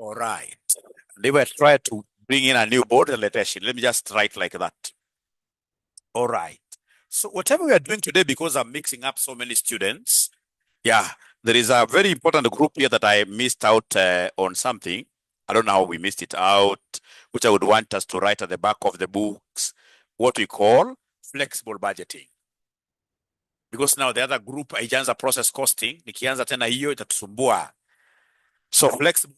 All right. They were trying to bring in a new board and letter sheet. Let me just write like that. All right. So whatever we are doing today, because I'm mixing up so many students, yeah, there is a very important group here that I missed out on something. I don't know how we missed it out, which I would want us to write at the back of the books, what we call flexible budgeting. Because now the other group haijaanza process costing, nikianza tena hiyo itatusumbua. So flexible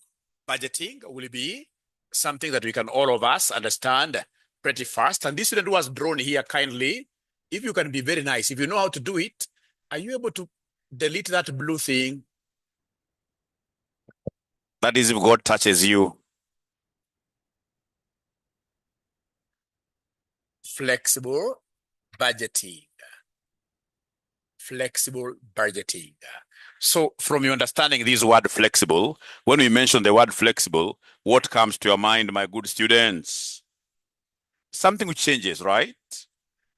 budgeting will be something that we can all of us understand pretty fast. And this student who has drawn here kindly, if you can be very nice, if you know how to do it, are you able to delete that blue thing? That is if God touches you. Flexible budgeting. Flexible budgeting. So from your understanding this word flexible, when we mention the word flexible, what comes to your mind, my good students? Something which changes, right?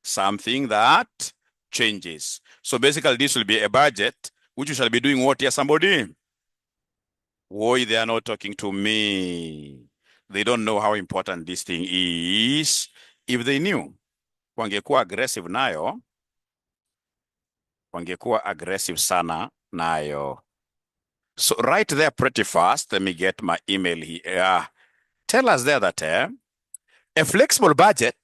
Something that changes. So basically this will be a budget which you shall be doing what here, somebody? Why they are not talking to me? They don't know how important this thing is. If they knew, wangekuwa aggressive nayo, wangekuwa aggressive sana nayo. So right there pretty fast, let me get my email here. Tell us there that a flexible budget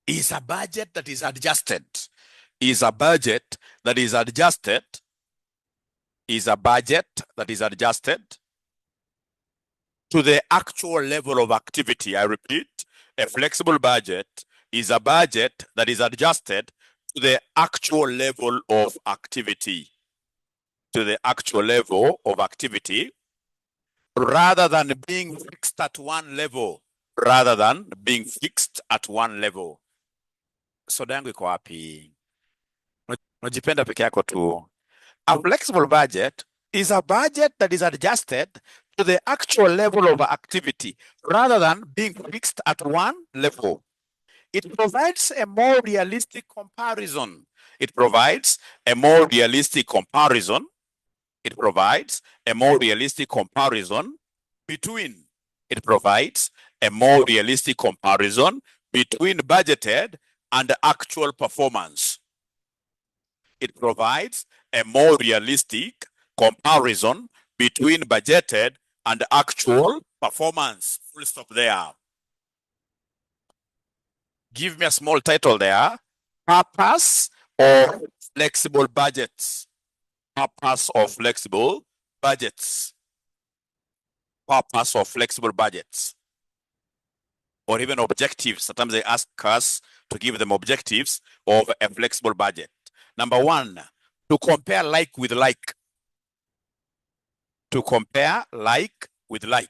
is a budget that is adjusted. Is a budget that is adjusted. Is a budget that is adjusted to the actual level of activity. I repeat, a flexible budget is a budget that is adjusted to the actual level of activity. To the actual level of activity, rather than being fixed at one level. Rather than being fixed at one level. Soda yangu iko wapi? Unajipenda peke yako tu. A flexible budget is a budget that is adjusted to the actual level of activity rather than being fixed at one level. It provides a more realistic comparison. It provides a more realistic comparison. It provides a more realistic comparison between. It provides a more realistic comparison between budgeted and actual performance. It provides a more realistic comparison between budgeted and actual performance. Full stop there. Give me a small title there. Purpose of flexible budgets. Purpose of flexible budgets. Purpose of flexible budgets. Or even objectives. Sometimes they ask us to give them objectives of a flexible budget. Number one, to compare like with like. To compare like with like.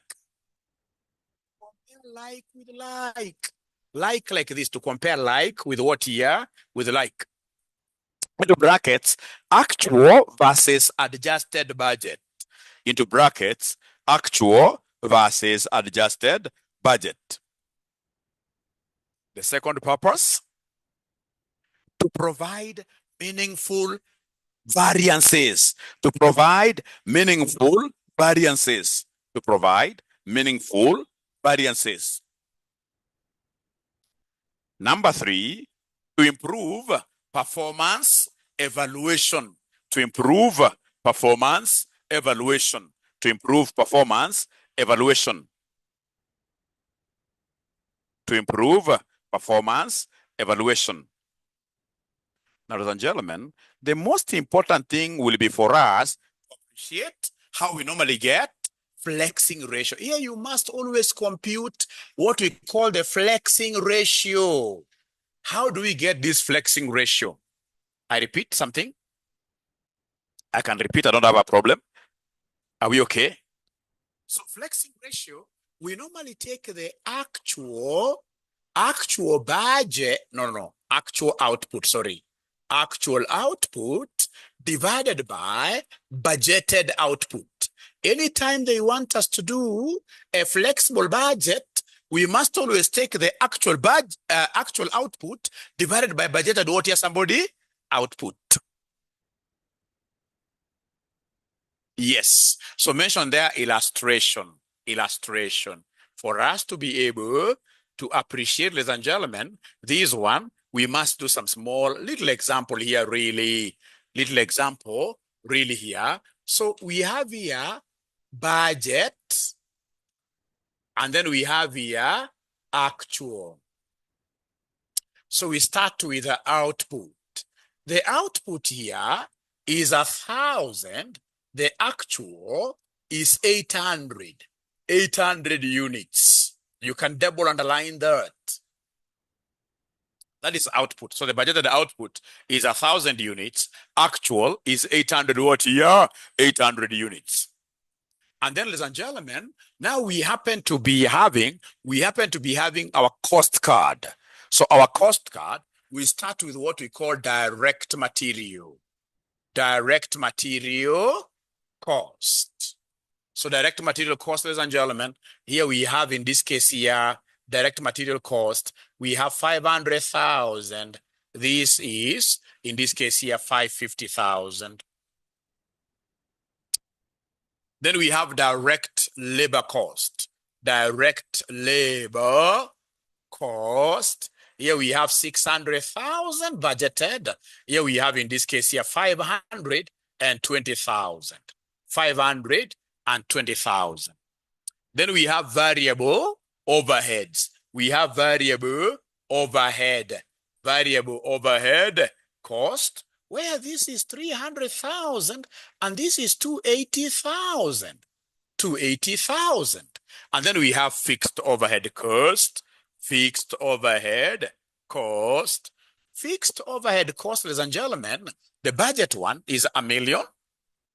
Compare like with like. Like this, to compare like with what here? With like. Into brackets, actual versus adjusted budget. Into brackets, actual versus adjusted budget. The second purpose, to provide meaningful variances. To provide meaningful variances. To provide meaningful variances. Number three, to improve performance evaluation. To improve performance evaluation. To improve performance evaluation. To improve performance evaluation. Now, ladies and gentlemen, the most important thing will be for us to appreciate how we normally get flexing ratio. Here you must always compute what we call the flexing ratio. How do we get this flexing ratio? I repeat something. I can repeat, I don't have a problem. Are we okay? So flexing ratio, we normally take the actual budget, actual output, sorry. Actual output divided by budgeted output. Anytime they want us to do a flexible budget, we must always take the actual output divided by budgeted what here, somebody? Output. Yes. So mention there illustration. Illustration. For us to be able to appreciate, ladies and gentlemen, this one, we must do some small little example here, really. Little example, really here. So we have here budget, and then we have here actual. So we start with the output. The output here is 1,000. The actual is 800. 800 units. You can double underline that. That is output. So the budgeted output is 1,000 units. Actual is 800 what here? 800 units. And then, ladies and gentlemen, now we happen to be having our cost card. So our cost card, we start with what we call direct material. Direct material cost. So direct material cost, ladies and gentlemen, here we have, in this case here, direct material cost, we have 500,000. This is, in this case here, 550,000. Then we have direct labor cost. Direct labor cost. Here we have 600,000 budgeted. Here we have, in this case here, 520,000. 520,000. Then we have variable overheads. We have variable overhead. Variable overhead cost, where this is 300,000 and this is 280,000. 280,000. And then we have fixed overhead cost. Fixed overhead cost. Fixed overhead cost, ladies and gentlemen, the budget one is 1,000,000.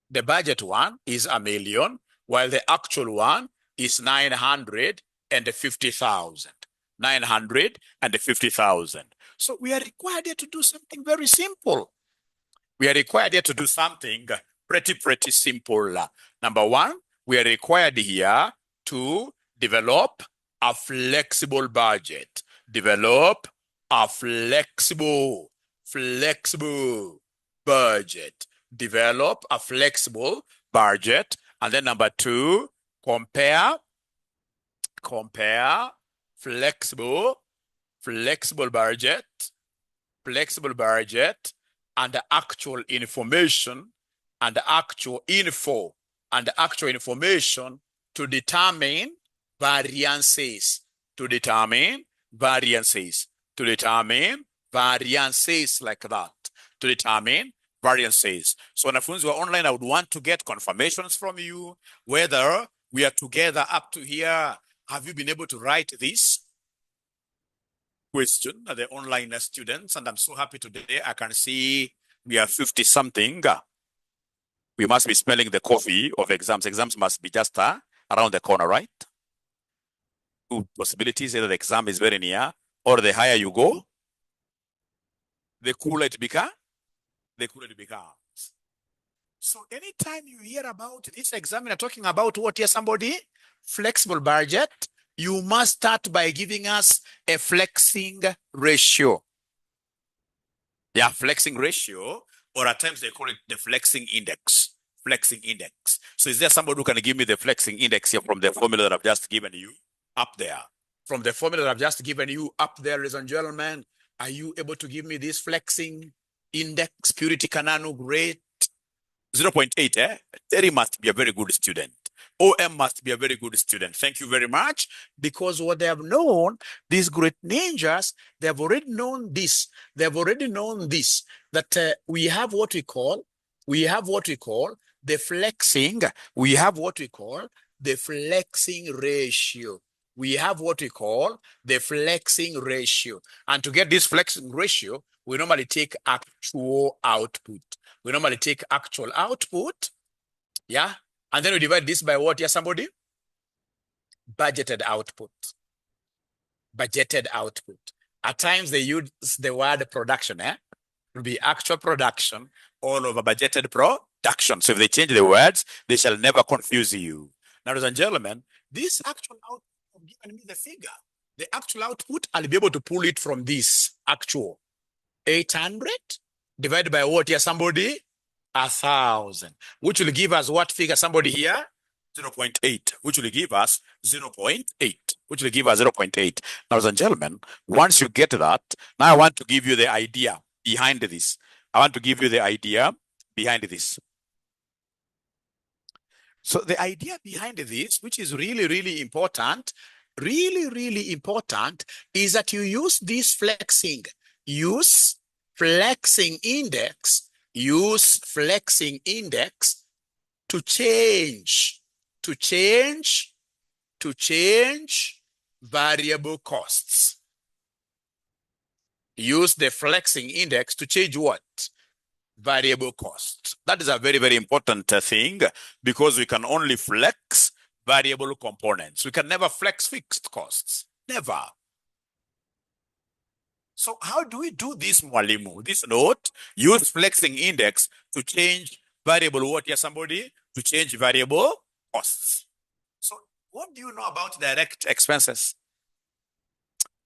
The budget one is 1,000,000, while the actual one is 950,000. 950,000. So we are required here to do something very simple. We are required here to do something pretty simple. Number one, we are required here to develop a flexible budget. Develop a flexible budget. Develop a flexible budget. And then number two, compare flexible budget and the actual information and the actual info and the actual information to determine variances. To determine variances like that. To determine variances. So wanafunzi wa online, I would want to get confirmations from you whether we are together up to here. Have you been able to write this question, the online students? And I'm so happy today. I can see we are 50 something. We must be smelling the coffee of exams. Exams must be just around the corner, right? Two possibilities: either the exam is very near, or the higher you go, the cooler it becomes. So anytime you hear about this examiner talking about what here, somebody, flexible budget, you must start by giving us a flexing ratio. Yeah, flexing ratio, or at times they call it the flexing index. Flexing index. So is there somebody who can give me the flexing index here from the formula that I've just given you up there? From the formula that I've just given you up there, ladies and gentlemen, are you able to give me this flexing index? Purity Kananu, great. 0.8, eh? Terry must be a very good student. OM must be a very good student. Thank you very much. Because what they have known, these great ninjas, they have already known this. They have already known this, that we have what we call the flexing. We have what we call the flexing ratio. We have what we call the flexing ratio. And to get this flexing ratio, we normally take actual output. We normally take actual output, yeah? And then we divide this by what, yeah, somebody? Budgeted output. Budgeted output. At times they use the word production, eh? It will be actual production all over budgeted production. So if they change the words, they shall never confuse you. Now, ladies and gentlemen, this actual output have given me the figure. The actual output, I'll be able to pull it from this actual 800 divided by what here, somebody? 1,000, which will give us what figure? Somebody here? 0.8, which will give us 0.8, which will give us 0.8. Now, ladies and gentlemen, once you get that, now I want to give you the idea behind this. I want to give you the idea behind this. So the idea behind this, which is really, really important, is that you use this flexing index to change variable costs. Use the flexing index to change what? Variable costs. That is a very, very important thing, because we can only flex variable components. We can never flex fixed costs. Never. So how do we do this, Mwalimu? This note, use flexing index to change variable what here, somebody? To change variable costs. So what do you know about direct expenses?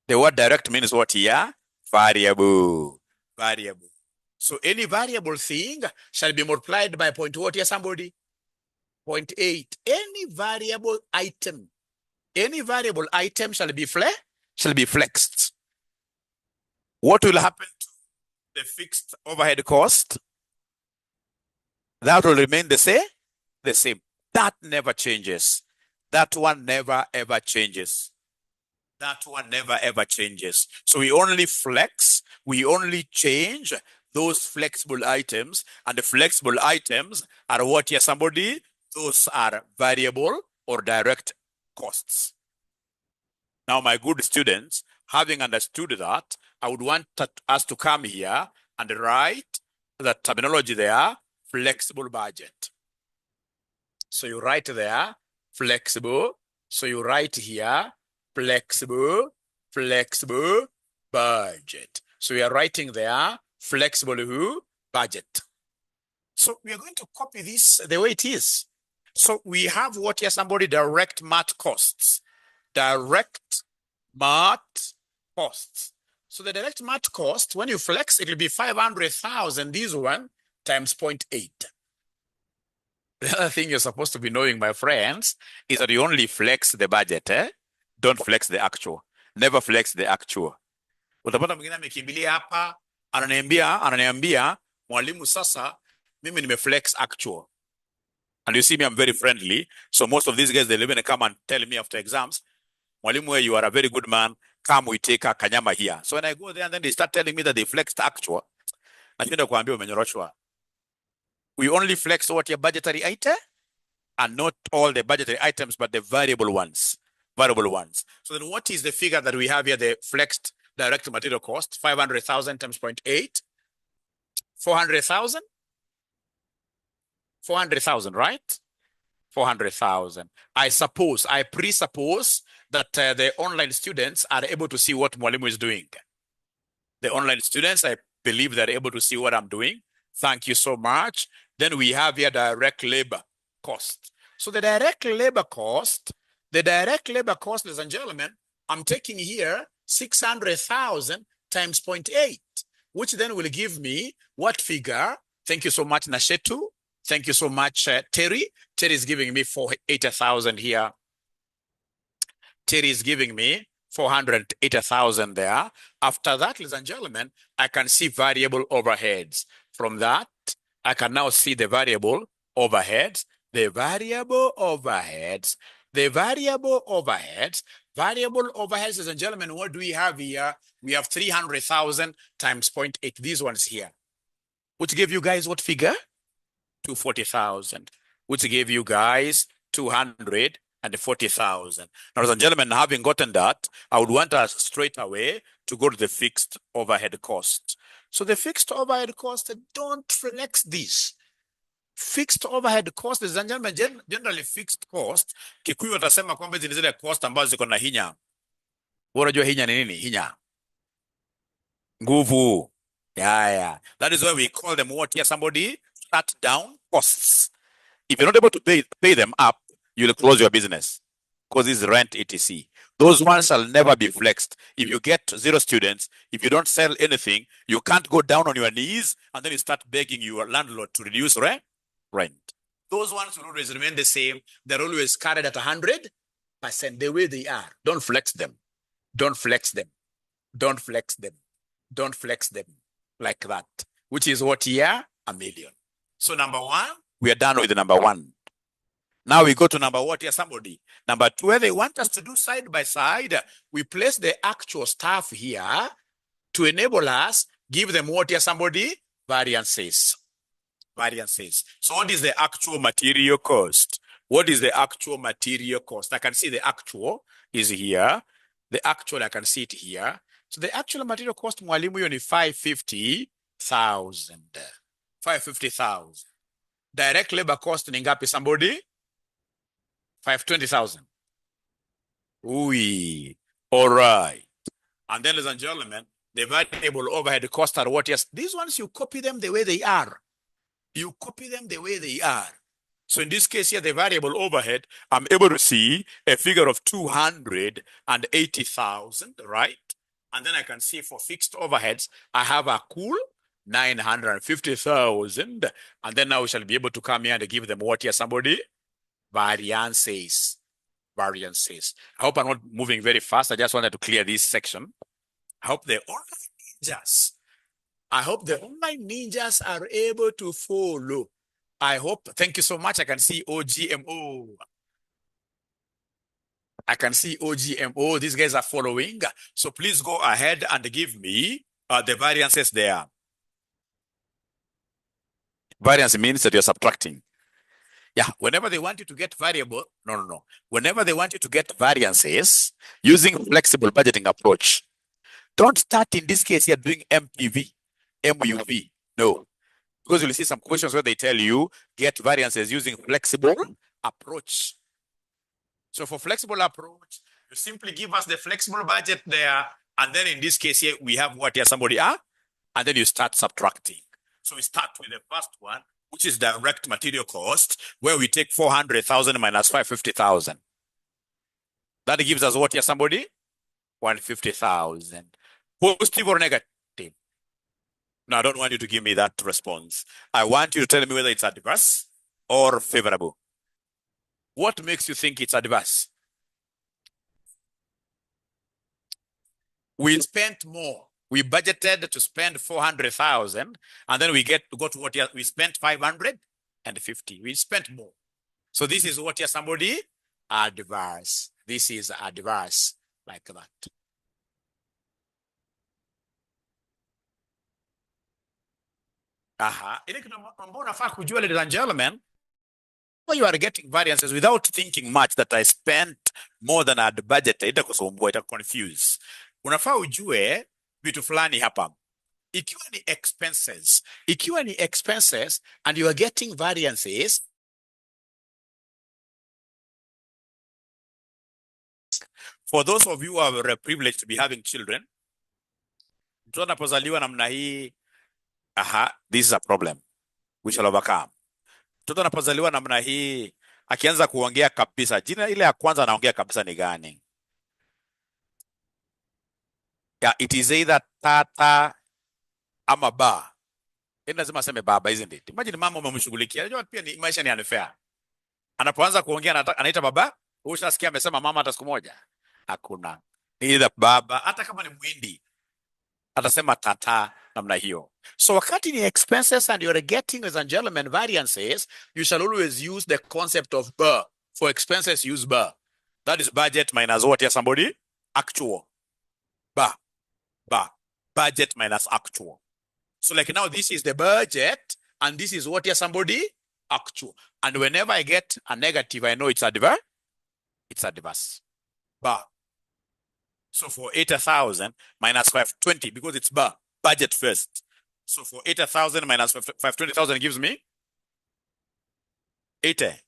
The word direct means what here? Variable. So any variable thing shall be multiplied by point what here, somebody? 0.8. Any variable item shall be flexed. What will happen to the fixed overhead cost? That will remain the same. That never changes. That one never ever changes. So we only flex, we only change those flexible items, and the flexible items are what here, somebody? Those are variable or direct costs. Now, my good students, having understood that, I would want us to come here and write the terminology there, flexible budget. So you write there, flexible. So you write here, flexible budget. So we are writing there, flexible budget. So we are going to copy this the way it is. So we have what here, somebody? Direct mat costs. So the direct mat cost, when you flex, it will be 500,000, this one, times 0.8. The other thing you're supposed to be knowing, my friends, is that you only flex the budget, Don't flex the actual. Never flex the actual. Utapata mwingine amekimbilia hapa, ananiambia, mwalimu sasa, mimi nimeflex actual. And you see me, I'm very friendly. So most of these guys, they even come and tell me after exams, mwalimu, you are a very good man. Come, we take a kanyama here. So when I go there, and then they start telling me that they flexed actual. We only flex what your budgetary item, and not all the budgetary items, but the variable ones. So then what is the figure that we have here, the flexed direct material cost? 500,000 times 0.8. 400,000? 400,000, right? 400,000. I presuppose that the online students are able to see what Mwalimu is doing. The online students, I believe they're able to see what I'm doing. Thank you so much. Then we have here direct labor cost. So the direct labor cost, ladies and gentlemen, I'm taking here 600,000 times 0.8, which then will give me what figure? Thank you so much, Nashetu. Thank you so much, Terry. Terry is giving me 480,000 here. Terry is giving me 480,000 there. After that, ladies and gentlemen, I can see variable overheads. From that, I can now see the variable overheads. Variable overheads, ladies and gentlemen, what do we have here? We have 300,000 times 0.8, these ones here, which gave you guys what figure? 240,000, which gave you guys 240,000. Now, ladies and gentlemen, having gotten that, I would want us straight away to go to the fixed overhead cost. So the fixed overhead cost, don't flex this. Fixed overhead cost, ladies and gentlemen, generally fixed cost, Kikuyu watasema kwamba hizi ni zile cost ambazo ziko na hinya. Unajua hinya ni nini? Hinya. Nguvu. Yeah. That is why we call them what here, somebody? Shut down costs. If you're not able to pay them up, you'll close your business because it's rent, etc. Those ones shall never be flexed. If you get 0 students, if you don't sell anything, you can't go down on your knees and then you start begging your landlord to reduce rent. Those ones will always remain the same. They're always carried at 100% the way they are. Don't flex them. Don't flex them. Don't flex them. Don't flex them like that, which is what here? $1 million. So number one, we are done with the number one. Now we go to number what here, somebody. Number two, where they want us to do side by side, we place the actual stuff here to enable us, give them what here, somebody? Variances. Variances. So what is the actual material cost? What is the actual material cost? I can see the actual is here. The actual, I can see it here. So the actual material cost, mwalimu, hiyo ni 550,000. 550,000. Direct labor cost ni ngapi, somebody? 520,000. Ooh, all right. And then, ladies and gentlemen, the variable overhead costs are what? Yes, these ones, you copy them the way they are. You copy them the way they are. So in this case here, the variable overhead, I'm able to see a figure of 280,000, right? And then I can see for fixed overheads, I have a cool 950,000. And then now we shall be able to come here and give them what here, somebody? Variances. Variances. I hope I'm not moving very fast. I just wanted to clear this section. I hope the online ninjas are able to follow. I hope. Thank you so much. I can see OGMO. I can see OGMO. These guys are following. So please go ahead and give me the variances there. Variance means that you're subtracting. Yeah, whenever they want you to get variable, no. Whenever they want you to get variances using flexible budgeting approach, don't start in this case here doing MPV, MUV. No, because you'll see some questions where they tell you get variances using flexible approach. So for flexible approach, you simply give us the flexible budget there. And then in this case here, we have what here, somebody are, and then you start subtracting. So we start with the first one, which is direct material cost, where we take 400,000 minus 550,000. That gives us what here, somebody? 150,000. Positive or negative? No, I don't want you to give me that response. I want you to tell me whether it's adverse or favorable. What makes you think it's adverse? We spent more. We budgeted to spend 400,000, and then we get to go to what we spent 550. We spent more. So this is what here, somebody? Adverse. This is adverse, like that. Ladies and gentlemen, you are getting variances without thinking much that I spent more than I had budgeted, ita confuse. Unafaa ujue vitu fulani hapa. Ikiwa ni expenses and you are getting variances, for those of you who are privileged to be having children, mtoto anapozaliwa namna hii, this is a problem. We shall overcome. Mtoto anapozaliwa namna hii, akianza kuongea kabisa, jina ile ya kwanza anaongea kabisa ni gani? Yeah, it is either tata ama ba. Lazima aseme baba, isn't it? Imagine mama umemshughulikia. Unajua pia ni maisha ni unfair. Anapoanza kuongea anaita baba, ushasikia amesema mama hata siku moja? Hakuna. Either baba, hata kama ni Muhindi, atasema tata namna hiyo. So wakati ni expenses and you're getting, ladies and gentlemen, variances, you shall always use the concept of BA. For expenses, use BA. That is budget minus what here, somebody? Actual. BA. Budget minus actual. So like now, this is the budget, and this is what here, somebody? Actual. And whenever I get a negative, I know it's adverse. It's adverse. BA. So for 80,000 minus 520, because it's BA, budget first. So for 80,000 minus 520,000 gives me 80.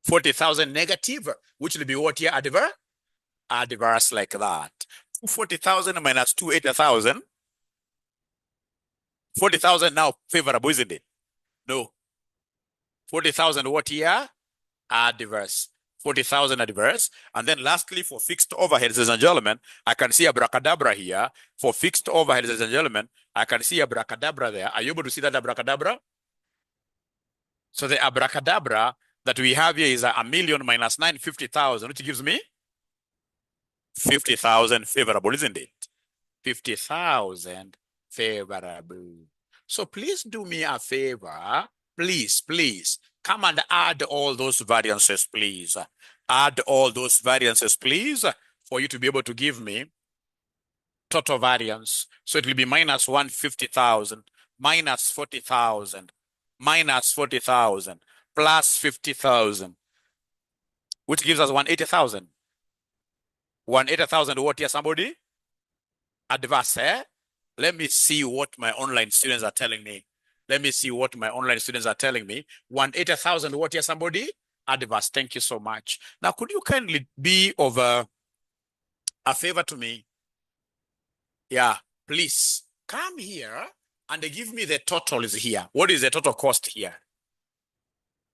40,000 negative, which will be what here? Adverse? Adverse, like that. 40,000 minus 280,000. 40,000 now favorable, isn't it? No. 40,000 what here? Adverse. 40,000 adverse. And then lastly, for fixed overheads, ladies and gentlemen, I can see abracadabra here. For fixed overheads, ladies and gentlemen, I can see abracadabra there. Are you able to see that abracadabra? So the abracadabra that we have here is a million minus 950,000, which gives me 50,000 favorable, isn't it? 50,000 favorable. So please do me a favor. Please, come and add all those variances, please. Add all those variances, please, for you to be able to give me total variance. So it will be minus 150,000, minus 40,000, minus 40,000, plus 50,000, which gives us 180,000. 180,000 what here, somebody? Adverse, eh? Let me see what my online students are telling me. Let me see what my online students are telling me. 180,000 what here, somebody? Adverse, thank you so much. Now, could you kindly be of a favor to me? Yeah, please come here and give me the total is here. What is the total cost here?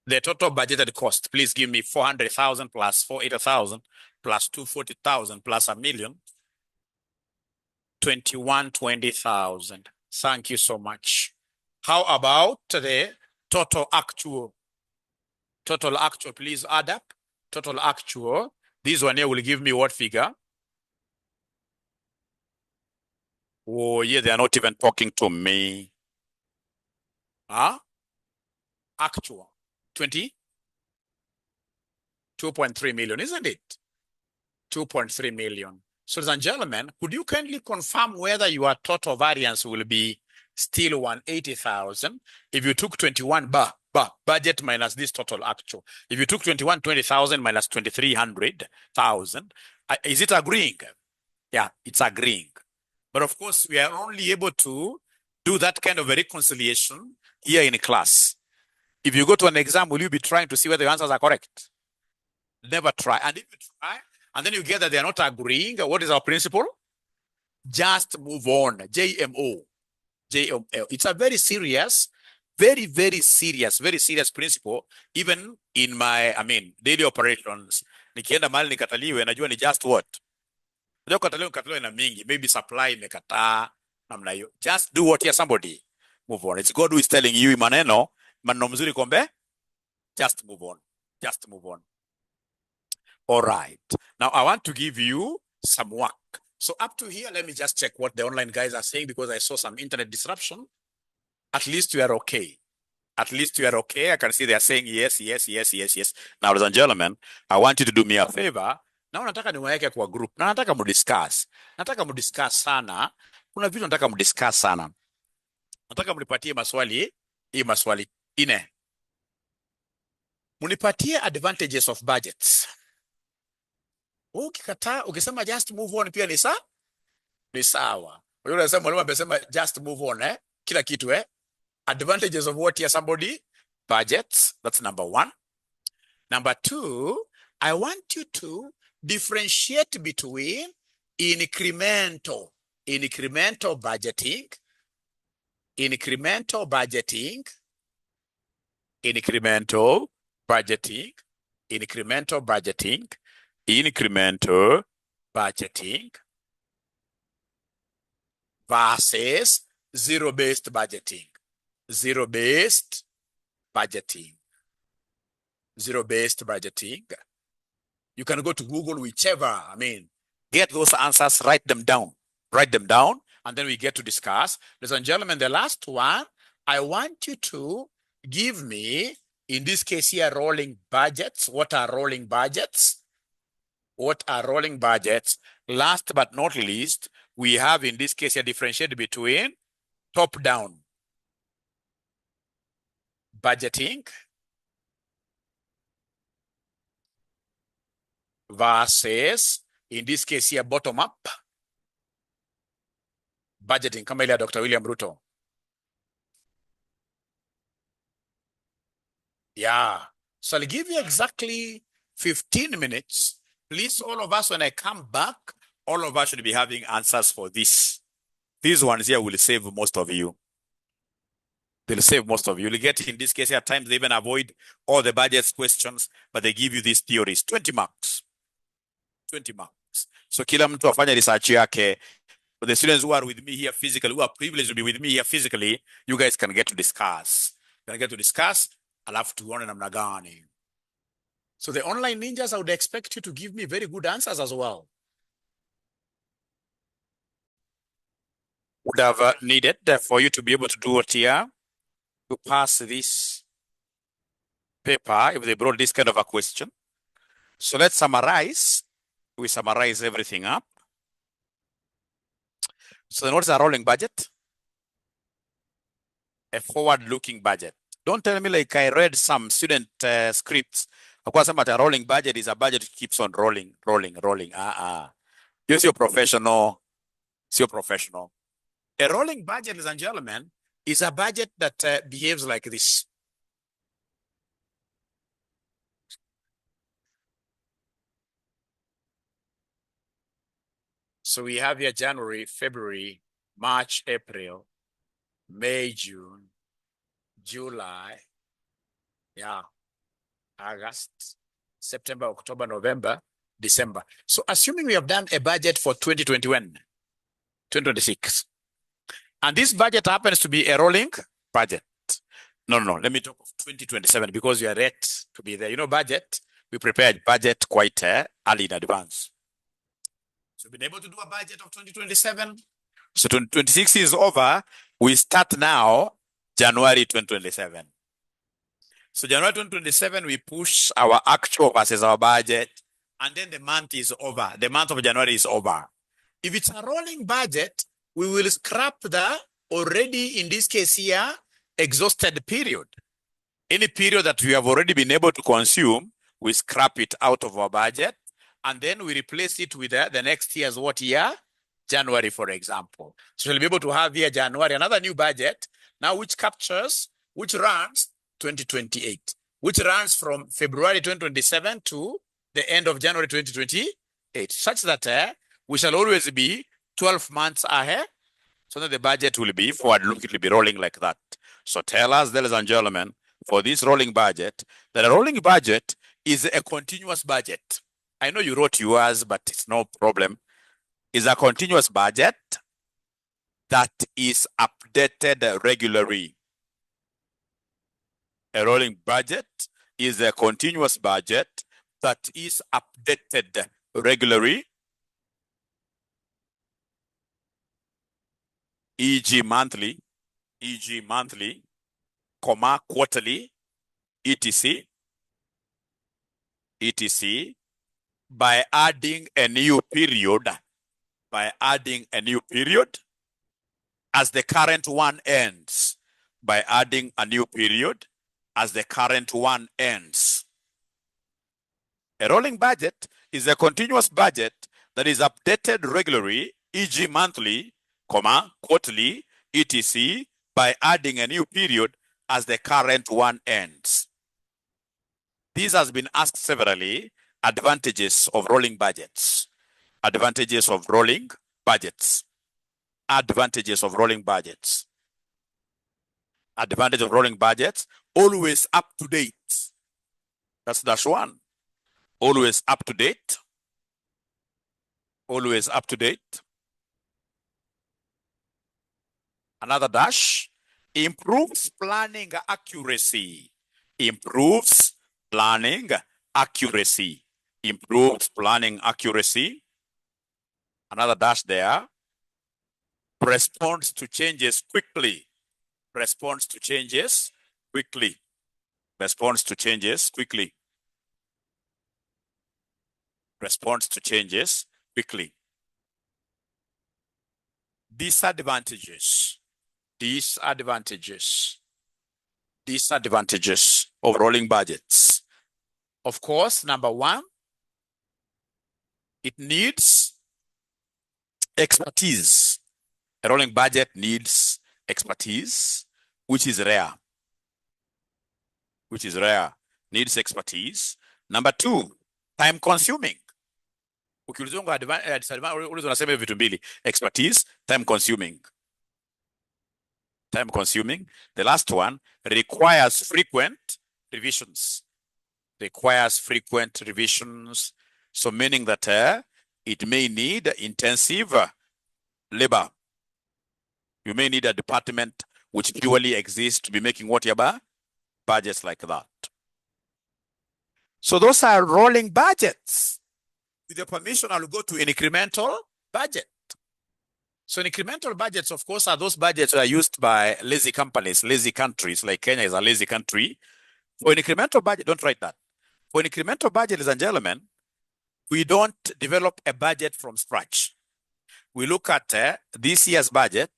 The total budgeted cost. Please give me 400,000 plus 480,000 plus 240,000 plus a million. 2120,000. Thank you so much. How about the total actual? Total actual, please add up. Total actual. This one here will give me what figure? Oh, yeah, they are not even talking to me. Huh? Actual. 2.3 million, isn't it? 2.3 million. So, ladies and gentlemen, could you kindly confirm whether your total variance will be still 180,000 if you took 21 budget minus this total actual? If you took 20,000 minus 2,300,000, is it agreeing? Yeah, it's agreeing. But of course, we are only able to do that kind of a reconciliation here in class. If you go to an exam, will you be trying to see whether your answers are correct? Never try. And if you try, and then you get that they are not agreeing, what is our principle? Just move on. JMO. It's a very serious, very serious principle, even in my, daily operations. Nikienda mahali nikataliwe, najua ni just what? Najua kukataliwe na mingi. Maybe supply imekataa, namna hiyo. Just do what here, somebody. Move on. It's God who is telling you maneno mzuri kombe. Just move on. Just move on. All right. Now I want to give you some work. So up to here, let me just check what the online guys are saying because I saw some internet disruption. At least you are okay. At least you are okay. I can see they are saying yes. Now, ladies and gentlemen, I want you to do me a favor. Now nataka niwaeke kwa group. Na nataka mudiscuss. Nataka mudiscuss sana. Kuna vitu nataka mudiscuss sana. Nataka mnipatie maswali. Hii maswali 4. Munipatie advantages of budgets. Ukikataa, ukisema just move on pia ni sawa. Yule anasema mwalimu amesema just move on, kila kitu, Advantages of what here, somebody? Budgets. That's number 1. Number 2, I want you to differentiate between incremental budgeting, incremental budgeting versus zero-based budgeting. Zero-based budgeting. You can go to Google, whichever. Get those answers, write them down, and then we get to discuss. Ladies and gentlemen, the last one, I want you to give me, in this case here, rolling budgets. What are rolling budgets? Last but not least, we have in this case here differentiate between top-down budgeting versus, in this case here, bottom-up budgeting. Kama ile ya Dr. William Ruto. Yeah. So I'll give you exactly 15 minutes. Please, all of us, when I come back, all of us should be having answers for this. These ones here will save most of you. They'll save most of you. You'll get, in this case, at times they even avoid all the budgets questions, but they give you these theories. 20 marks. 20 marks. So kila mtu afanya research yake. For the students who are with me here physically, who are privileged to be with me here physically, you guys can get to discuss. You can get to discuss, alafu tuone namna gani. So the online ninjas, I would expect you to give me very good answers as well. Would have needed for you to be able to do what here, to pass this paper if they brought this kind of a question. So let's summarize. We summarize everything up. So then what's a rolling budget? A forward-looking budget. Don't tell me like I read some student scripts. Of course, a rolling budget is a budget that keeps on rolling. You're professional. You're professional. A rolling budget, ladies and gentlemen, is a budget that behaves like this. So we have here January, February, March, April, May, June, July, August, September, October, November, December. So assuming we have done a budget for 2021, 2026, and this budget happens to be a rolling budget. No, let me talk of 2027 because you are ready to be there. You know, budget, we prepared budget quite early in advance. So we've been able to do a budget of 2027. So 2026 is over. We start now, January 2027. So January 2027, we push our actual versus our budget, and then the month is over. The month of January is over. If it's a rolling budget, we will scrap the already, in this case here, exhausted period. Any period that we have already been able to consume, we scrap it out of our budget, and then we replace it with the next year's what year? January, for example. So we'll be able to have here January, another new budget, now which runs 2028, which runs from February 2027 to the end of January 2028, such that we shall always be 12 months ahead, so that the budget will be forward-looking, it will be rolling like that. So tell us, ladies and gentlemen, for this rolling budget, that a rolling budget is a continuous budget. I know you wrote yours, but it's no problem. It's a continuous budget that is updated regularly. A rolling budget is a continuous budget that is updated regularly, e.g. monthly, quarterly, etc., by adding a new period, as the current one ends, by adding a new period as the current one ends. A rolling budget is a continuous budget that is updated regularly, e.g. monthly, quarterly, etc., by adding a new period as the current one ends. This has been asked severally. Advantages of rolling budgets. Advantages of rolling budgets. Advantages of rolling budgets. Advantage of rolling budgets, always up to date. That's dash one. Always up to date. Always up to date. Another dash. Improves planning accuracy. Improves planning accuracy. Improves planning accuracy. Another dash there. Responds to changes quickly. Responds to changes quickly. Responds to changes quickly. Responds to changes quickly. Disadvantages. Disadvantages. Disadvantages of rolling budgets. Of course, number one, it needs expertise. A rolling budget needs expertise, which is rare. Which is rare. Needs expertise. Number two, time consuming. Expertise, time consuming. time consuming. The last one requires frequent revisions. Requires frequent revisions. So meaning that it may need intensive labor. You may need a department which purely exists to be making whatever budgets like that. So those are rolling budgets. With your permission, I'll go to an incremental budget. So incremental budgets, of course, are those budgets that are used by lazy companies, lazy countries, like Kenya is a lazy country. For an incremental budget, don't write that. For an incremental budget, ladies and gentlemen, we don't develop a budget from scratch. We look at this year's budget,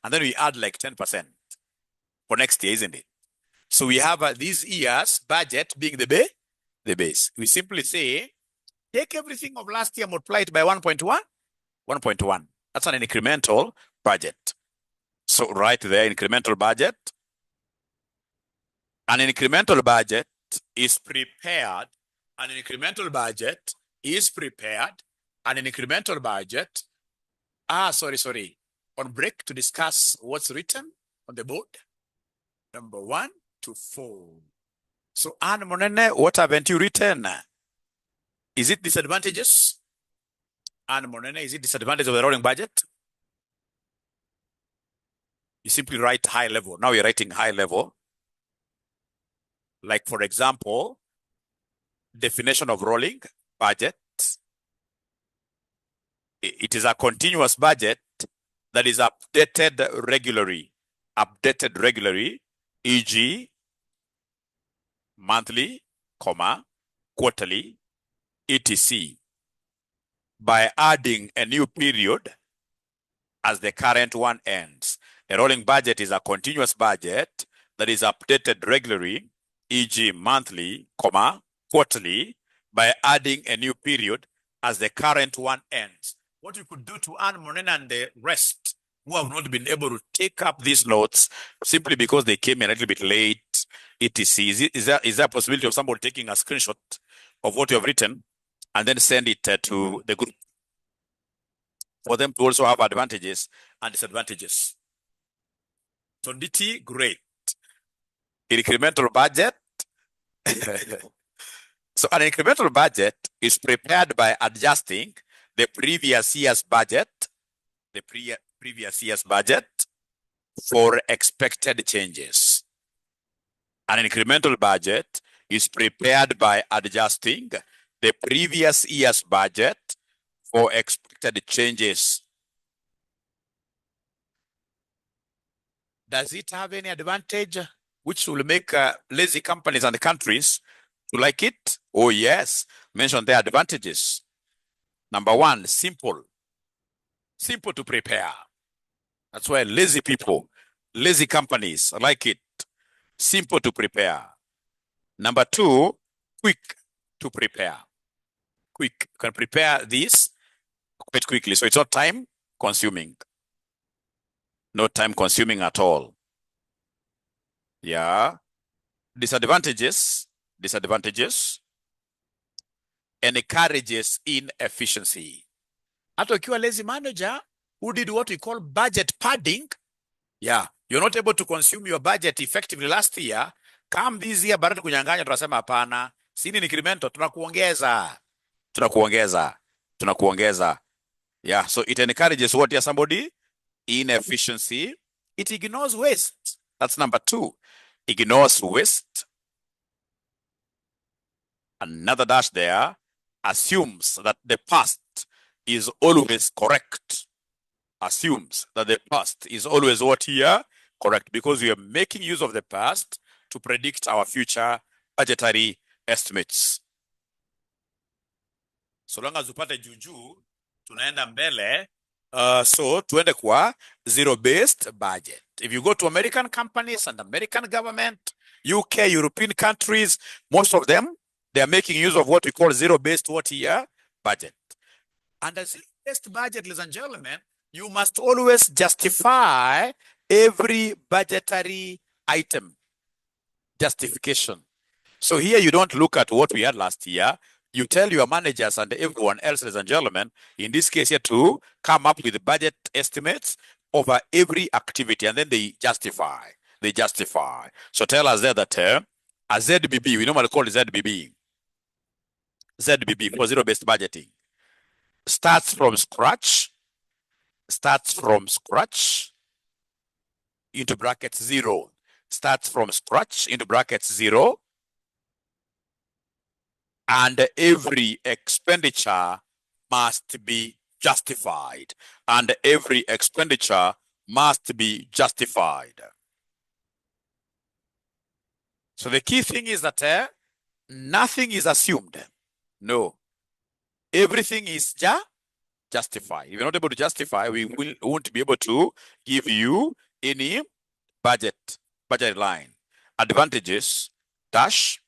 and then we add like 10% for next year, isn't it? So we have this year's budget being the base. We simply say, take everything of last year, multiply it by 1.1, 1.1. That's an incremental budget. So right there, incremental budget. An incremental budget is prepared. An incremental budget is prepared. And an incremental budget, sorry. On break to discuss what's written on the board. Number 1 to 4. So Anne Monene, what haven't you written? Is it disadvantages? Anne Monene, is it disadvantage of the rolling budget? You simply write high level. Now you're writing high level. Like, for example, definition of rolling budget. It is a continuous budget that is updated regularly. Updated regularly, e.g., monthly, quarterly, etc. by adding a new period as the current one ends. A rolling budget is a continuous budget that is updated regularly, e.g. monthly, quarterly, by adding a new period as the current one ends. What you could do to Anne Monena and the rest who have not been able to take up these notes simply because they came in a little bit late, etc. Is there a possibility of somebody taking a screenshot of what you have written and then send it to the group for them to also have advantages and disadvantages? So DT, great. Incremental budget. So an incremental budget is prepared by adjusting the previous year's budget, for expected changes. An incremental budget is prepared by adjusting the previous year's budget for expected changes. Does it have any advantage which will make lazy companies and countries to like it? Oh yes, mention the advantages. Number 1, simple. Simple to prepare. That's why lazy people, lazy companies like it. Simple to prepare. Number 2, quick to prepare. Quick. You can prepare this quite quickly. So it's not time consuming. Not time consuming at all. Yeah. Disadvantages. Encourages inefficiency. Hata ukiwa lazy manager who did what we call budget padding, you're not able to consume your budget effectively last year. Come this year, baada kunyang'anya, tunasema hapana, sini incremental, tunakuongeza. Yeah, so it encourages what? Yeah, somebody? Inefficiency. It ignores waste. That's number 2. Ignores waste. Another dash there. Assumes that the past is always correct. Assumes that the past is always what here? Correct. Because we are making use of the past to predict our future budgetary estimates. So long as upate juju, tunaenda mbele. So tuende kwa zero-based budget. If you go to American companies and American government, UK, European countries, most of them, they are making use of what we call zero-based budget. And a zero-based budget, ladies and gentlemen, you must always justify every budgetary item. Justification. So here you don't look at what we had last year. You tell your managers and everyone else, ladies and gentlemen, in this case here, to come up with budget estimates over every activity, and then they justify. They justify. So tell us there that a ZBB, we normally call it ZBB. ZBB for zero-based budgeting. Starts from scratch into brackets 0. Starts from scratch into brackets 0. And every expenditure must be justified. And every expenditure must be justified. So the key thing is that nothing is assumed. No. Everything is justified. If you're not able to justify, we won't be able to give you any budget line. Advantages dash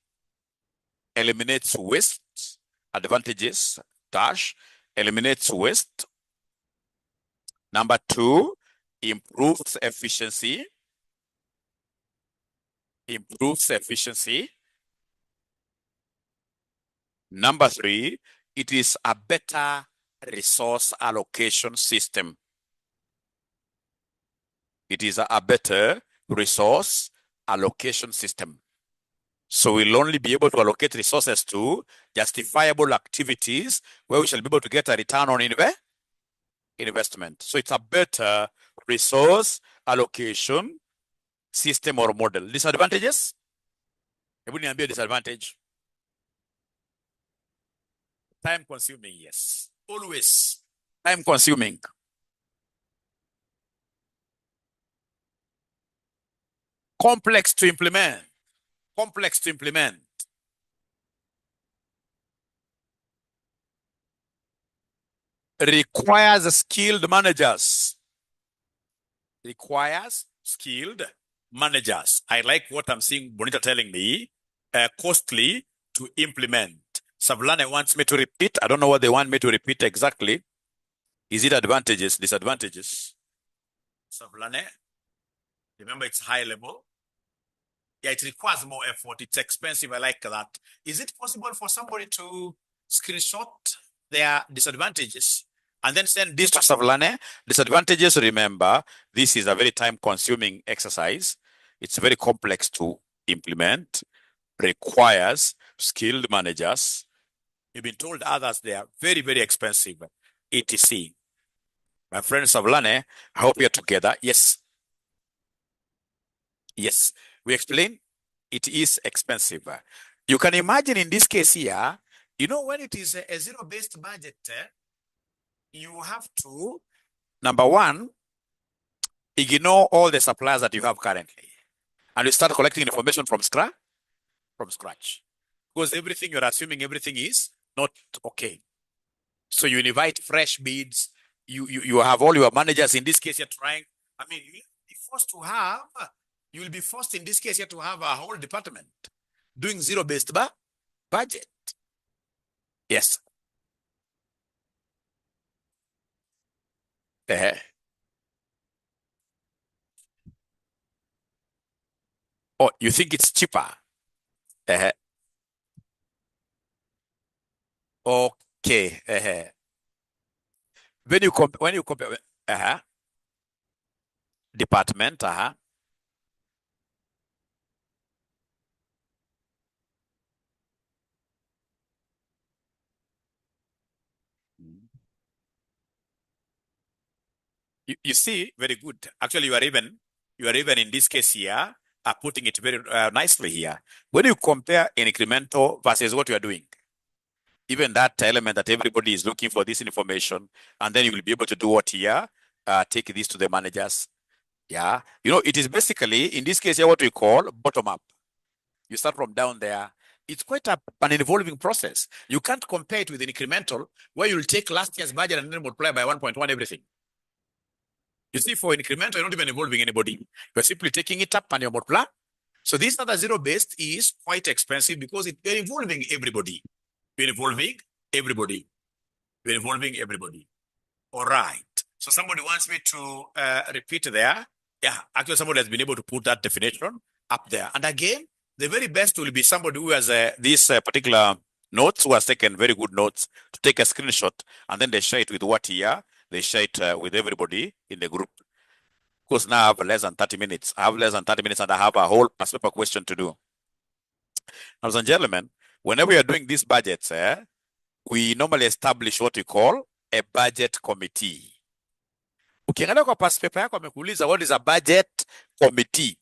eliminates waste. Advantages dash eliminates waste. Number 2, improves efficiency. Improves efficiency. Number 3, it is a better resource allocation system. It is a better resource allocation system. So we'll only be able to allocate resources to justifiable activities where we shall be able to get a return on investment. So it's a better resource allocation system or model. Disadvantages? Hebu niambie disadvantage. Time consuming, yes. Always time consuming. Complex to implement. Complex to implement. Requires skilled managers. Requires skilled managers. I like what I'm seeing Bonita telling me. Costly to implement. Savlane wants me to repeat. I don't know what they want me to repeat exactly. Is it advantages, disadvantages? Savlane, remember it's high level. Yeah, it requires more effort. It's expensive. I like that. Is it possible for somebody to screenshot their disadvantages and then send this to Savlane? Disadvantages, remember, this is a very time-consuming exercise. It's very complex to implement, requires skilled managers. You've been told others they are very, very expensive, etc. My friend Savlane, I hope you're together. Yes. Yes. We explain it is expensive. You can imagine in this case here, you know, when it is a zero-based budget, you have to, number 1, ignore all the suppliers that you have currently. And you start collecting information from scratch. Because everything you're assuming everything is not okay. So you invite fresh bids. You have all your managers. In this case, you're trying. I mean, you will be forced in this case here to have a whole department doing zero-based budget. Yes. Oh, you think it's cheaper? Okay. When you compare department, you see, very good. Actually, you are even in this case here, putting it very nicely here. When you compare incremental versus what you are doing, even that element that everybody is looking for this information, and then you will be able to do what here, take this to the managers. Yeah, you know, it is basically in this case here what we call bottom up. You start from down there. It's quite an evolving process. You can't compare it with an incremental where you'll take last year's budget and then multiply by 1.1 everything. You see, for incremental, you're not even involving anybody. You're simply taking it up and you multiply. So this other zero-based is quite expensive because you're involving everybody. You're involving everybody. All right. So somebody wants me to repeat there. Yeah, actually somebody has been able to put that definition up there. And again, the very best will be somebody who has these particular notes, who has taken very good notes, to take a screenshot and then they share it with what here. They share it with everybody in the group. Because now I have less than 30 minutes. I have less than 30 minutes and I have a whole past paper question to do. Ladies and gentlemen, whenever we are doing these budgets, we normally establish what we call a budget committee. Ukiangalia kwa past paper yako amekuuliza what is a budget committee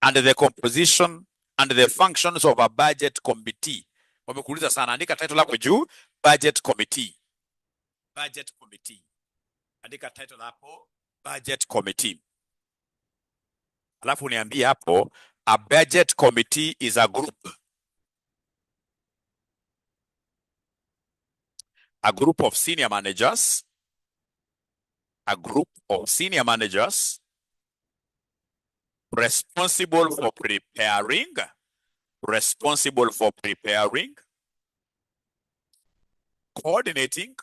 and the composition and the functions of a budget committee. Wamekuuliza sana, andika title hapo juu, budget committee. Budget committee. Andika title hapo, budget committee. Alafu niambie hapo, a budget committee is a group. A group of senior managers. A group of senior managers responsible for preparing, coordinating,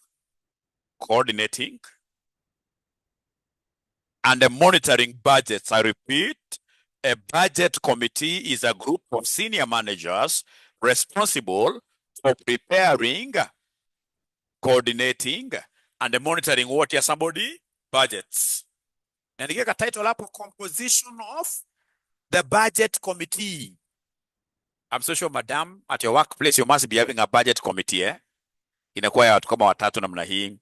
and monitoring budgets. I repeat, a budget committee is a group of senior managers responsible for preparing, coordinating, and monitoring what ya somebody budgets. And you get a title up, composition of the budget committee. I'm so sure, madam, at your workplace, you must be having a budget committee, inakuwa ya watu kama watatu namna hii.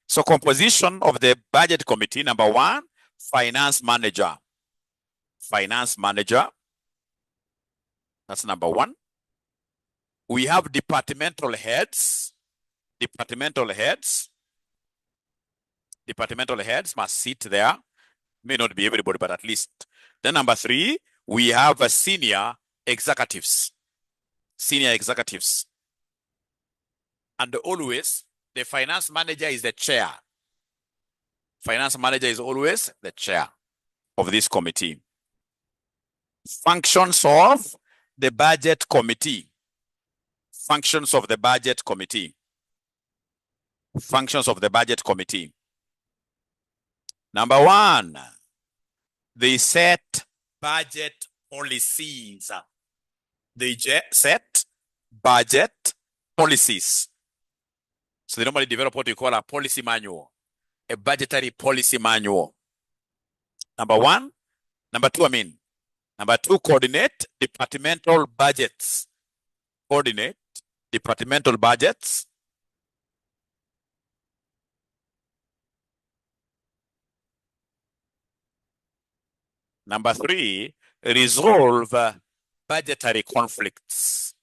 So composition of the budget committee, number one, finance manager. Finance manager. That's number one. We have departmental heads. Departmental heads must sit there. May not be everybody, but at least. Then number three, we have a senior executives. Senior executives. And always, the finance manager is the chair. Finance manager is always the chair of this committee. Functions of the budget committee. Functions of the budget committee. Functions of the budget committee. Number one, they set budget policies. They set budget policies. So they normally develop what we call a policy manual, a budgetary policy manual. Number one. Number two, Number two, coordinate departmental budgets. Coordinate departmental budgets. Number three, resolve budgetary conflicts.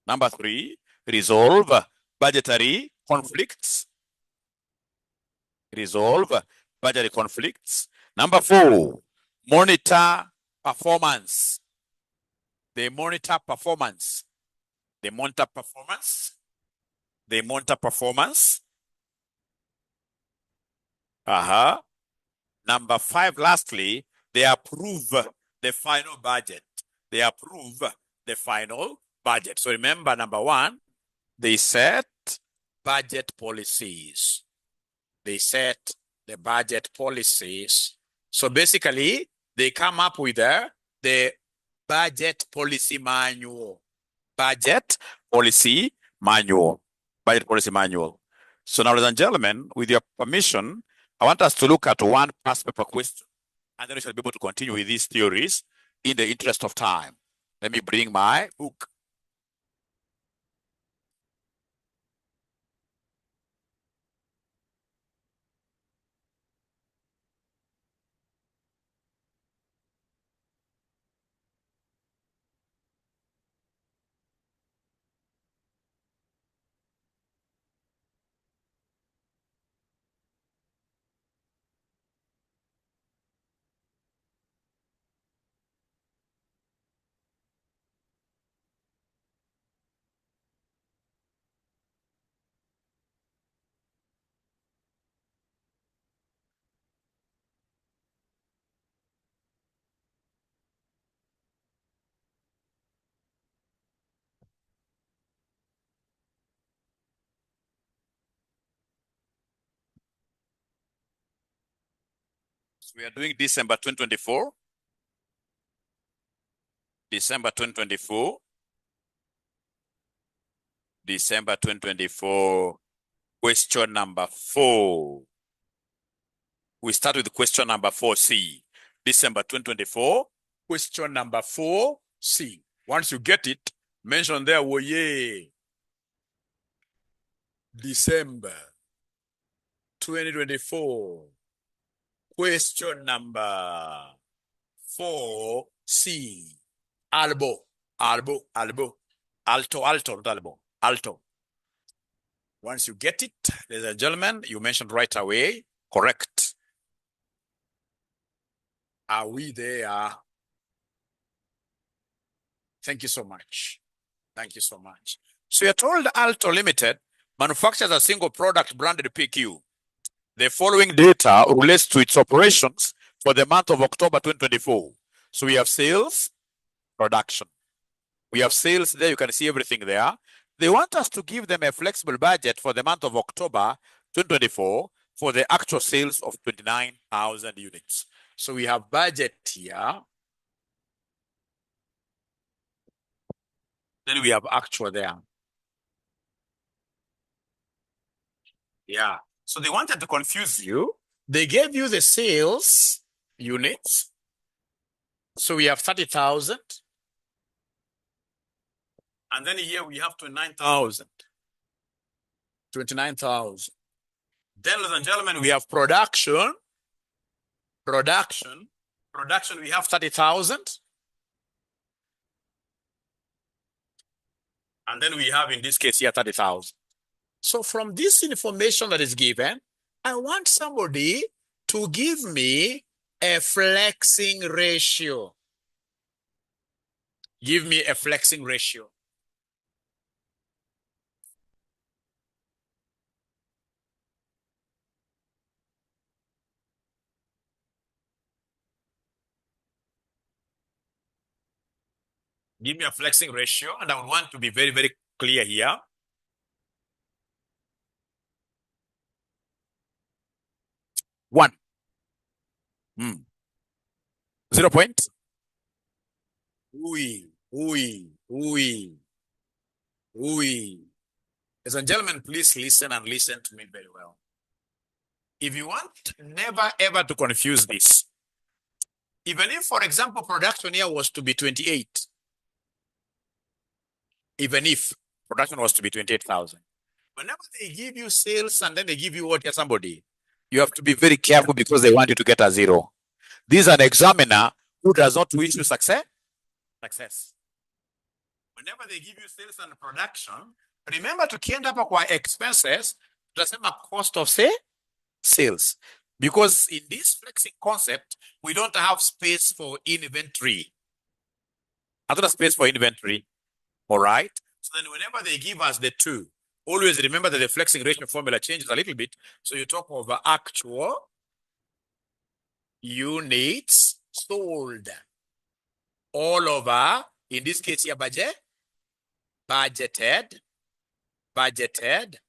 Number three, resolve budgetary conflicts. Resolve budgetary conflicts. Number four, monitor performance. They monitor performance. They monitor performance. They monitor performance. Number five, lastly, they approve the final budget. They approve the final budget. So remember, number one, they set budget policies. They set the budget policies. So basically, they come up with the budget policy manual. Budget policy manual. Budget policy manual. So now, ladies and gentlemen, with your permission, I want us to look at one past paper question, and then we shall be able to continue with these theories in the interest of time. Let me bring my book. So we are doing December 2024. December 2024. December 2024. Question number 4. We start with question number 4C. December 2024. Question number 4C. Once you get it, mention there, oh yeah, December 2024. Question number 4C. Albo. Alto, not albo. Alto. Once you get it, ladies and gentlemen, you mentioned right away. Correct. Are we there? Thank you so much. Thank you so much. So you're told Alto Limited manufactures a single product branded PQ. The following data relates to its operations for the month of October 2024. So we have sales, production. We have sales there. You can see everything there. They want us to give them a flexible budget for the month of October 2024 for the actual sales of 29,000 units. So we have budget here. Then we have actual there. Yeah. So they wanted to confuse you. They gave you the sales units. So we have 30,000. And then here we have 29,000. 29,000. Then, ladies and gentlemen, we have production. Production, we have 30,000. And then we have, in this case here, 30,000. So from this information that is given, I want somebody to give me a flexing ratio. Give me a flexing ratio. Give me a flexing ratio, and I would want to be very, very clear here. One. 0 point. Ladies and gentlemen, please listen and listen to me very well. If you want never ever to confuse this, even if, for example, production here was to be 28, even if production was to be 28,000, whenever they give you sales and then they give you what, somebody, you have to be very careful because they want you to get a 0. This is an examiner who does not wish you success. Whenever they give you sales and production, remember to end up kwa expenses, tunasema cost of sales. Because in this flexing concept, we don't have space for inventory. Another space for inventory. All right. So then whenever they give us the 2, always remember that the flexing ratio formula changes a little bit. So you talk over actual units sold all over, in this case here, budgeted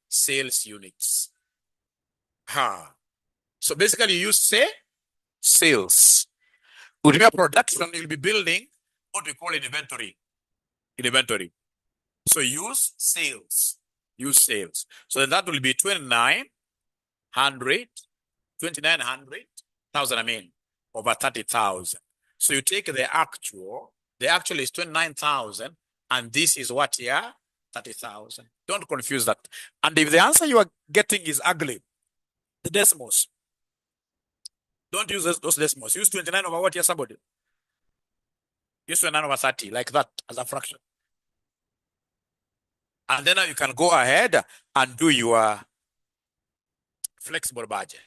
sales units. So basically you use sales. With your production, you'll be building what we call inventory. So use sales. So then that will be 2,900,000, over 30,000. So you take the actual is 29,000, and this is what here? 30,000. Don't confuse that. And if the answer you are getting is ugly, the decimals, don't use those decimals. Use 29 over what here, somebody? Use 29 over 30, like that, as a fraction. And then you can go ahead and do your flexible budget.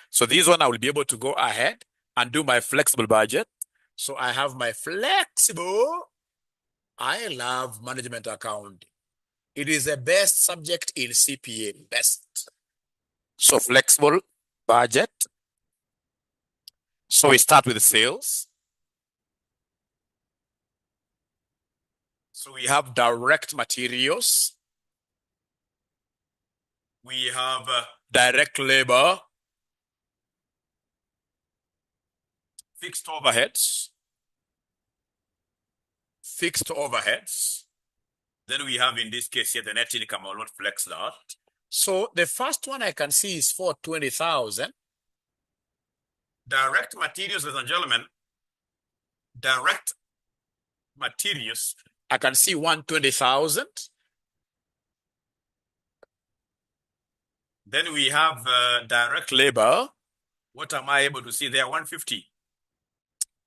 So this one, I will be able to go ahead and do my flexible budget. So I have my flexible. I love management accounting. It is the best subject in CPA, best. So flexible budget. So we start with sales. So we have direct materials. We have direct labor. Fixed overheads. Then we have, in this case here, the net income. I will not flex that. So the first one I can see is for 20,000. Direct materials, ladies and gentlemen, direct materials, I can see 120,000. Then we have direct labor. What am I able to see there? 150.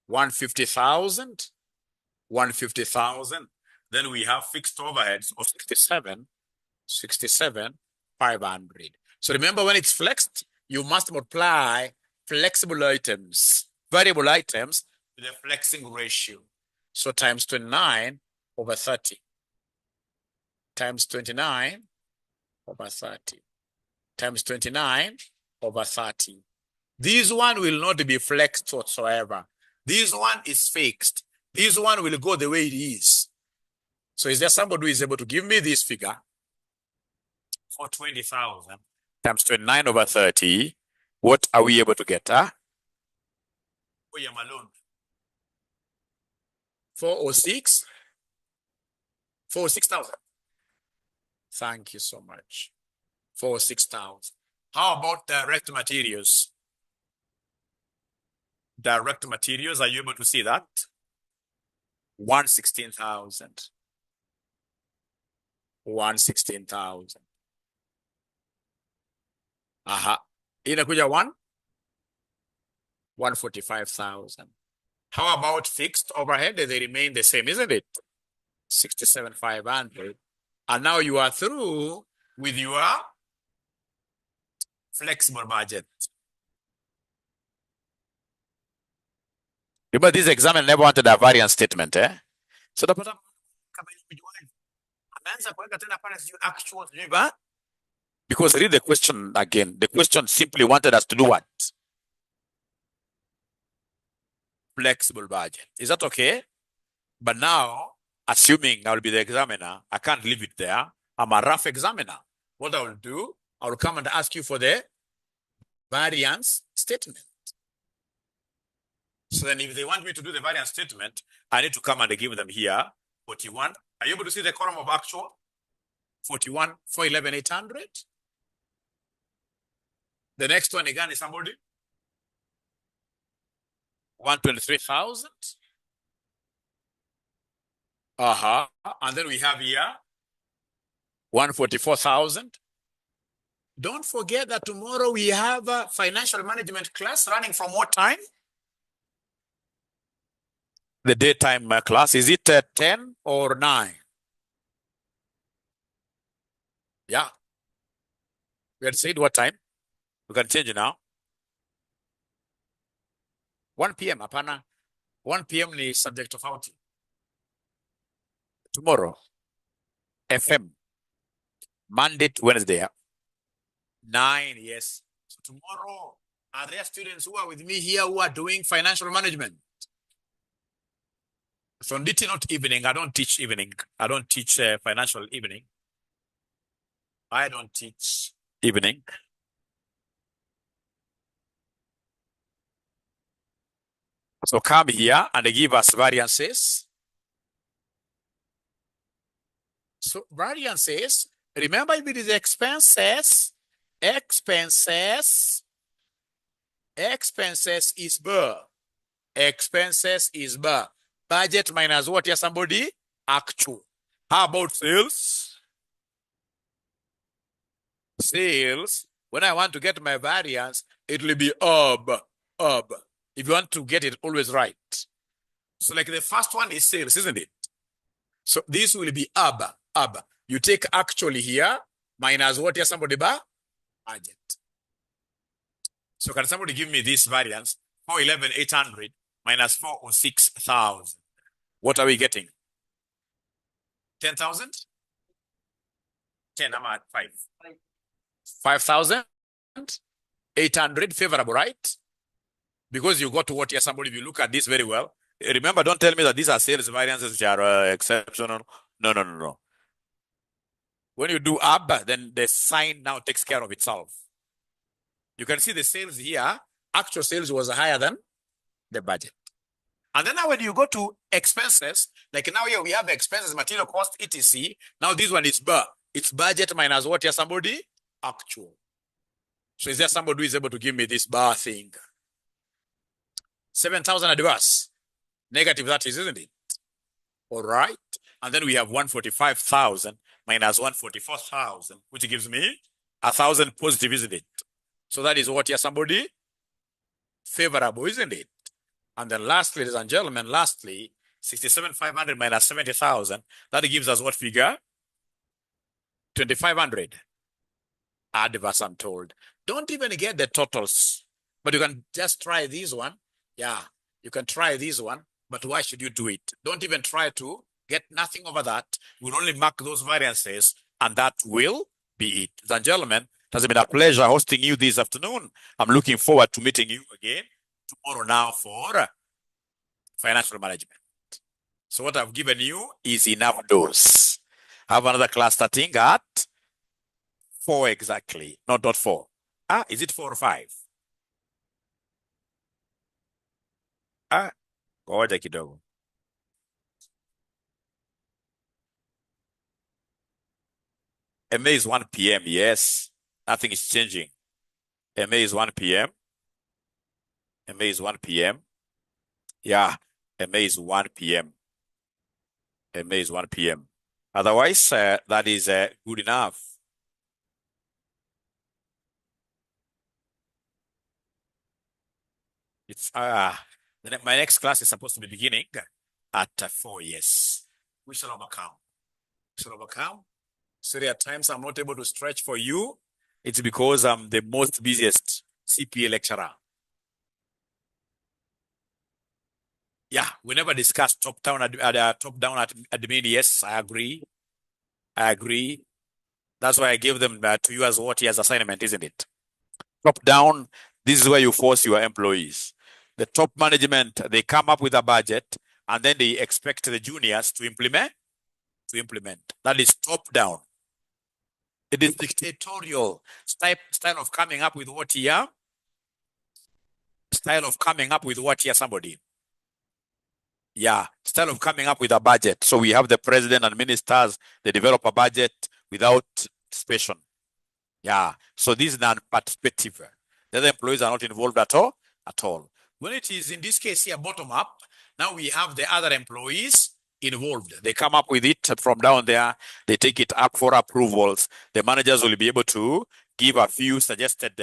150,000. 150,000. Then we have fixed overheads of 67,500. So remember, when it's flexed, you must multiply flexible items, variable items, with the flexing ratio. So times 29 over 30. Times 29 over 30. Times 29 over 30. This one will not be flexed whatsoever. This one is fixed. This one will go the way it is. So is there somebody who is able to give me this figure for 20,000 times 29 over 30? What are we able to get? 406? 406,000. Thank you so much. 406,000. How about direct materials? Direct materials, are you able to see that? 116,000. 116,000. Aha. Inakuja 145,000. How about fixed overhead? They remain the same, isn't it? 67,500. And now you are through with your flexible budget. Remember, this examiner never wanted a variance statement, eh? So the because read the question again. The question simply wanted us to do what? Flexible budget. Is that okay? But now, assuming I will be the examiner, I can't leave it there. I'm a rough examiner. What I will do, I will come and ask you for the variance statement. So then if they want me to do the variance statement, I need to come and give them here 41. Are you able to see the column of actual? 41, 411, 800. The next one again is somebody? 123,000. And then we have here 144,000. Don't forget that tomorrow we have a financial management class running from what time? The daytime class. Is it 10 or 9? Yeah. We had said what time? We can change it now. 1 p.m. Apana. 1 p.m. is subject of outing. Tomorrow. FM. Monday to Wednesday. 9, yes. So tomorrow, are there students who are with me here who are doing financial management? From DT, not evening. I don't teach evening. I don't teach financial evening. I don't teach evening. So come here and they give us variances. So variances, remember if it is expenses is B. Expenses is B. Budget minus what? Yes, somebody? Actual. How about sales? Sales, when I want to get my variance, it will be ob. If you want to get it always right. So like the first one is sales, isn't it? So this will be ab. You take actually here, minus what? Yes, somebody? Budget. So can somebody give me this variance? 411,800 minus 406,000. What are we getting? 10,000? 10, I'm at 5. 5,800 favorable, right? Because you got to what? Yes, somebody, if you look at this very well, remember, don't tell me that these are sales variances which are exceptional. No. When you do ab, then the sign now takes care of itself. You can see the sales here. Actual sales was higher than the budget. And then now when you go to expenses, like now here we have expenses, material cost, etc. Now this one is B. It's budget minus what? Here somebody? Actual. So is there somebody who is able to give me this bar thing? 7,000 adverse. Negative that is, isn't it? All right. And then we have 145,000 minus 144,000, which gives me 1,000 positive, isn't it? So that is what, here somebody? Favorable, isn't it? And then lastly, ladies and gentlemen, lastly, 67,500 minus 70,000. That gives us what figure? 2,500. Adverse, I'm told. Don't even get the totals, but you can just try this one. Yeah, you can try this one, but why should you do it? Don't even try to get nothing over that. We'll only mark those variances, and that will be it. Ladies and gentlemen, it has been a pleasure hosting you this afternoon. I'm looking forward to meeting you again tomorrow now for financial management. So what I've given you is enough dose. I have another class starting at 4 exactly, not 4. Is it 4 or 5? Ngoja kidogo. MA is 1 p.m. Yes, nothing is changing. MA is 1 p.m. MA is 1 p.m. Yeah, MA is 1 p.m. MA is 1 p.m. Otherwise, that is good enough. It's my next class is supposed to be beginning at 4. Yes, we shall overcome. We shall overcome. So there are times I'm not able to stretch for you. It's because I'm the most busiest CPA lecturer. Yeah, we never discussed top-down admin. Yes, I agree. I agree. That's why I gave them to you as what as assignment, isn't it? Top-down, this is where you force your employees. The top management, they come up with a budget, and then they expect the juniors to implement. That is top-down. It is dictatorial style of coming up with what here? Style of coming up with what here, somebody? Yeah, style of coming up with a budget. So we have the president and ministers, they develop a budget without participation. Yeah, so this is non-participative. The other employees are not involved at all. When it is, in this case here, bottom up, now we have the other employees involved. They come up with it from down there. They take it up for approvals. The managers will be able to give a few suggested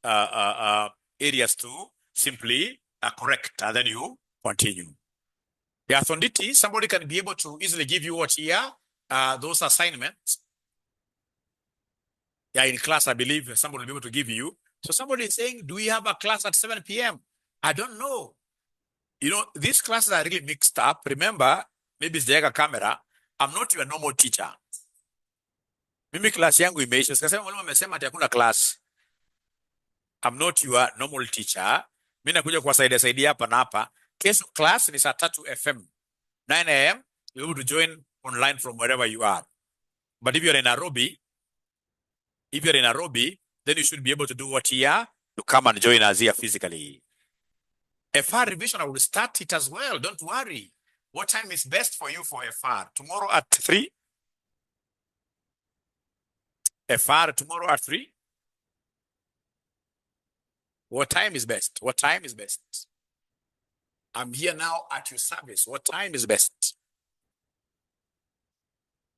areas to simply correct, and then you continue. The authority, somebody can be able to easily give you what here, those assignments. Yeah, in class, I believe somebody will be able to give you. So somebody is saying, do we have a class at 7 p.m.? I don't know. You know, these classes are really mixed up. Remember, maybe it's the camera. I'm not your normal teacher. Mimi class yangu imeisha. Sikasema mwalimu amesema ati hakuna class. I'm not your normal teacher. Mimi nakuja kuwasaidia hapa na hapa. Kesho class ni saa 3 FM. 9 a.m. You're able to join online from wherever you are. But if you're in Nairobi, then you should be able to do what here? To come and join us here physically. FR revision, I will start it as well. Don't worry. What time is best for you for FR? Tomorrow at 3? FR tomorrow at 3? What time is best? I'm here now at your service. What time is best?